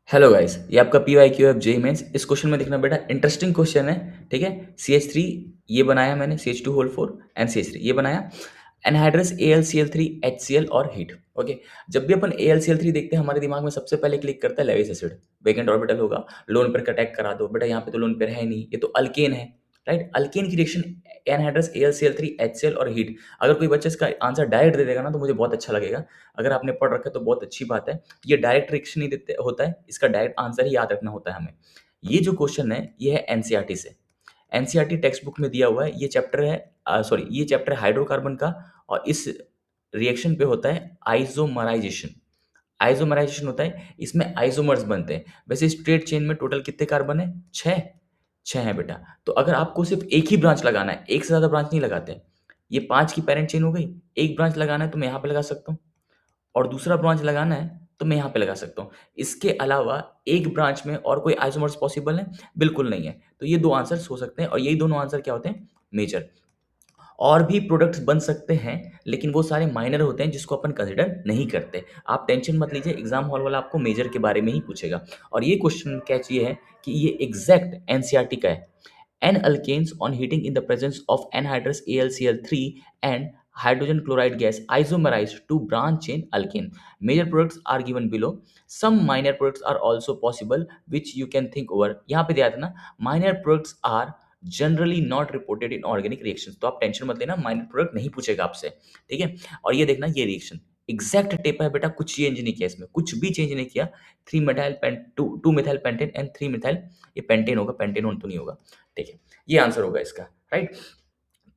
Hello guys, ये आपका PYQF JEE mains. इस क्वेश्चन में देखना बेटा, इंटरेस्टिंग क्वेश्चन है। ठीक है, CH3 ये बनाया मैंने, CH2 होल 4 एंड CH3 ये बनाया। एनहाइड्रस AlCl3 HCl और हीट। ओके, जब भी अपन AlCl3 देखते हैं हमारे दिमाग में सबसे पहले क्लिक करता है लेविस एसिड। वेकेंट ऑर्बिटल होगा, लोन पेयर का अटैक करा दो। बेटा यहाँ पे तो लोन पेयर है नहीं, ये तो अल्केन है। राइट, अल्केन की रिएक्शन एनहाइड्रस AlCl3 HCl और हीट। अगर कोई बच्चा इसका आंसर डायरेक्ट दे देगा ना तो मुझे बहुत अच्छा लगेगा। अगर आपने पढ़ रखा है तो बहुत अच्छी बात है। ये डायरेक्ट रिएक्शन नहीं देते होता है, इसका डायरेक्ट आंसर ही याद रखना होता है हमें। ये जो क्वेश्चन है ये है एनसीईआरटी से। एनसीईआरटी टेक्स्ट बुक में दिया हुआ है। ये चैप्टर है, सॉरी, ये चैप्टर है हाइड्रोकार्बन का। और इस रिएक्शन पे होता है आइसोमराइजेशन। आइसोमराइजेशन होता है, इसमें आइसोमर्स बनते हैं। वैसे स्ट्रेट चेन में टोटल कितने कार्बन है? 6। 6 है बेटा। तो अगर आपको सिर्फ एक ही ब्रांच लगाना है, एक से ज़्यादा ब्रांच नहीं लगाते। ये 5 की पेरेंट चेन हो गई, एक ब्रांच लगाना है तो मैं यहाँ पे लगा सकता हूँ, और दूसरा ब्रांच लगाना है तो मैं यहाँ पे लगा सकता हूँ। इसके अलावा एक ब्रांच में और कोई आइसोमर्स पॉसिबल है? बिल्कुल नहीं है। तो ये 2 आंसर्स हो सकते हैं और यही दोनों आंसर क्या होते हैं? मेजर। और भी प्रोडक्ट्स बन सकते हैं, लेकिन वो सारे माइनर होते हैं जिसको अपन कंसिडर नहीं करते। आप टेंशन मत लीजिए, एग्जाम हॉल वाला आपको मेजर के बारे में ही पूछेगा। और ये क्वेश्चन कैच ये है कि ये एग्जैक्ट एनसीईआरटी का है। N alkanes on heating in the presence of anhydrous AlCl3 and hydrogen chloride gas isomerize to branch chain alkane. Major products are given below. Some minor products are also possible which you can think over. यहाँ पे दिया था ना, minor products are generally not reported in organic reactions. तो आप tension मत लेना, minor product नहीं पूछेगा आपसे। ठीक है, और ये देखना, ये रिएक्शन एग्जैक्ट टेप है बेटा, कुछ चेंज नहीं किया इसमें, कुछ भी चेंज नहीं किया। 3 methyl pent 2 methyl pentane and 3 methyl, ये पेंटेन होगा, पेंटेनोन तो नहीं होगा। ठीक है, ये आंसर होगा इसका। राइट,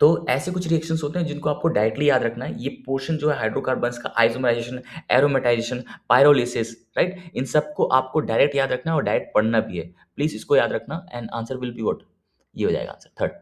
तो ऐसे कुछ रिएक्शंस होते हैं जिनको आपको डायरेक्टली याद रखना है। ये पोर्शन जो है हाइड्रोकार्बन्स का, आइसोमराइजेशन, एरोमेटाइजेशन, पायरोलिसिस, राइट, इन सबको आपको डायरेक्ट याद रखना है और डायरेक्ट पढ़ना भी है। प्लीज इसको याद रखना and answer will be what? ये हो जाएगा आंसर थर्ड।